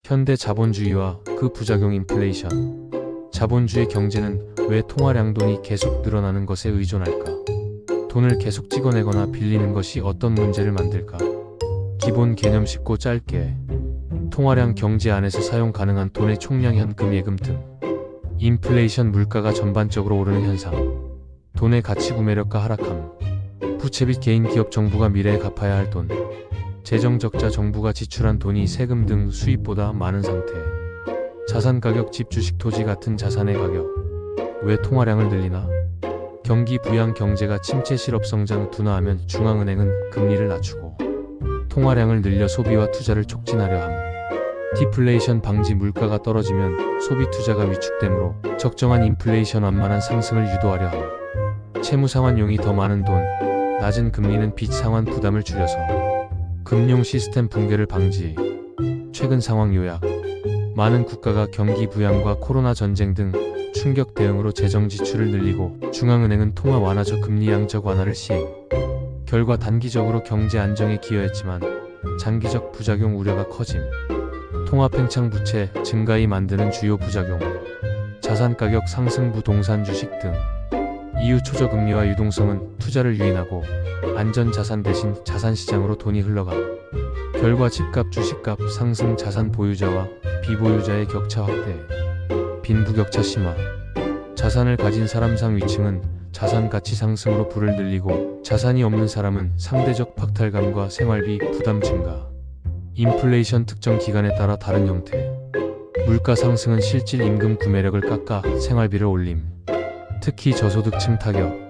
현대 자본주의와 그 부작용 인플레이션. 자본주의 경제는 왜 통화량 돈이 계속 늘어나는 것에 의존할까? 돈을 계속 찍어내거나 빌리는 것이 어떤 문제를 만들까? 기본 개념 쉽고 짧게. 통화량 경제 안에서 사용 가능한 돈의 총량, 현금, 예금 등. 인플레이션, 물가가 전반적으로 오르는 현상. 돈의 가치, 구매력과 하락함. 부채 빚, 개인, 기업, 정부가 미래에 갚아야 할 돈. 재정 적자, 정부가 지출한 돈이 세금 등 수입보다 많은 상태. 자산 가격, 집, 주식, 토지 같은 자산의 가격. 왜 통화량을 늘리나? 경기 부양, 경제가 침체, 실업 성장 둔화하면 중앙은행은 금리를 낮추고 통화량을 늘려 소비와 투자를 촉진하려 함. 디플레이션 방지, 물가가 떨어지면 소비 투자가 위축되므로 적정한 인플레이션, 완만한 상승을 유도하려 함. 채무 상환용이 더 많은 돈, 낮은 금리는 빚 상환 부담을 줄여서 금융 시스템 붕괴를 방지. 최근 상황 요약. 많은 국가가 경기 부양과 코로나 전쟁 등 충격 대응으로 재정 지출을 늘리고 중앙은행은 통화 완화적 금리 양적 완화를 시행. 결과 단기적으로 경제 안정에 기여했지만 장기적 부작용 우려가 커짐. 통화 팽창, 부채 증가이 만드는 주요 부작용. 자산 가격 상승, 부동산, 주식 등. 이유, 초저금리와 유동성은 투자를 유인하고 안전자산 대신 자산시장으로 돈이 흘러감. 결과 집값, 주식값 상승, 자산 보유자와 비보유자의 격차 확대. 빈부격차 심화. 자산을 가진 사람 상위층은 자산 가치 상승으로 부를 늘리고 자산이 없는 사람은 상대적 박탈감과 생활비 부담 증가. 인플레이션, 특정 기간에 따라 다른 형태. 물가 상승은 실질 임금 구매력을 깎아 생활비를 올림. 특히 저소득층 타격.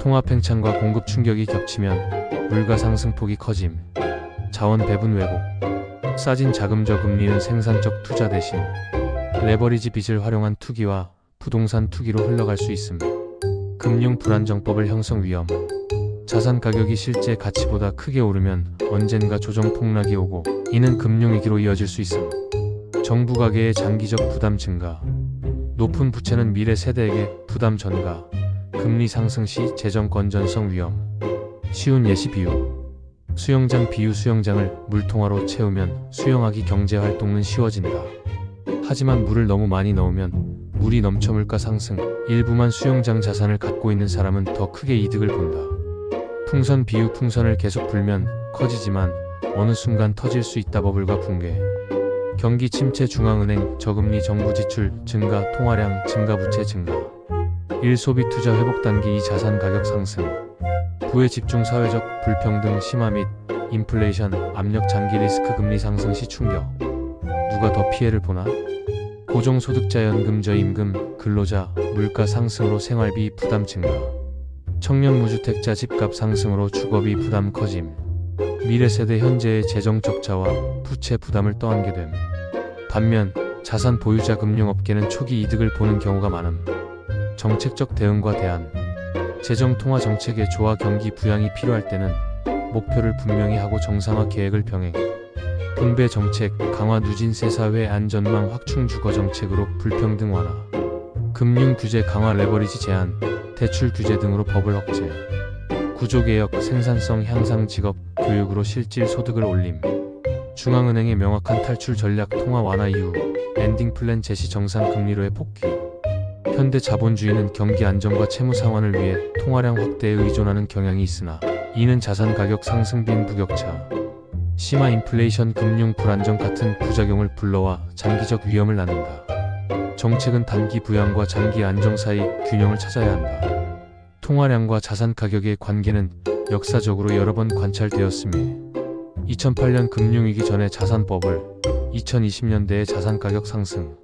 통화 팽창과 공급 충격이 겹치면 물가 상승폭이 커짐. 자원 배분 왜곡. 싸진 자금, 저금리는 생산적 투자 대신 레버리지, 빚을 활용한 투기와 부동산 투기로 흘러갈 수 있음. 금융 불안정법을 형성 위험. 자산 가격이 실제 가치보다 크게 오르면 언젠가 조정 폭락이 오고 이는 금융위기로 이어질 수 있음. 정부 가계의 장기적 부담 증가. 높은 부채는 미래 세대에게 부담 전가. 금리 상승 시 재정 건전성 위험. 쉬운 예시 비유. 수영장 비유. 수영장을 물통화로 채우면 수영하기, 경제활동은 쉬워진다. 하지만 물을 너무 많이 넣으면 물이 넘쳐 물가 상승. 일부만 수영장 자산을 갖고 있는 사람은 더 크게 이득을 본다. 풍선 비유. 풍선을 계속 불면 커지지만 어느 순간 터질 수 있다. 버블과 붕괴. 경기 침체, 중앙은행 저금리, 정부 지출 증가, 통화량 증가, 부채 증가. 1. 소비 투자 회복 단기. 2. 자산 가격 상승. 부의 집중, 사회적 불평등 심화 및 인플레이션 압력, 장기 리스크, 금리 상승 시 충격. 누가 더 피해를 보나? 고종소득자, 연금저, 임금, 근로자. 물가 상승으로 생활비 부담 증가. 청년, 무주택자 집값 상승으로 주거비 부담 커짐. 미래 세대, 현재의 재정 적자와 부채 부담을 떠안게 됨. 반면 자산 보유자, 금융업계는 초기 이득을 보는 경우가 많음. 정책적 대응과 대안. 재정 통화 정책의 조화. 경기 부양이 필요할 때는 목표를 분명히 하고 정상화 계획을 병행. 분배 정책 강화, 누진세, 사회 안전망 확충, 주거 정책으로 불평등 완화. 금융 규제 강화, 레버리지 제한, 대출 규제 등으로 법을 억제. 구조개혁, 생산성 향상, 직업, 교육으로 실질 소득을 올림. 중앙은행의 명확한 탈출 전략, 통화 완화 이후 엔딩 플랜 제시, 정상 금리로의 복귀. 현대 자본주의는 경기 안정과 채무 상환을 위해 통화량 확대에 의존하는 경향이 있으나 이는 자산 가격 상승, 빈부격차, 심화 인플레이션, 금융 불안정 같은 부작용을 불러와 장기적 위험을 낳는다. 정책은 단기 부양과 장기 안정 사이 균형을 찾아야 한다. 통화량과 자산 가격의 관계는 역사적으로 여러 번 관찰되었으며 2008년 금융위기 전의 자산버블, 2020년대의 자산 가격 상승,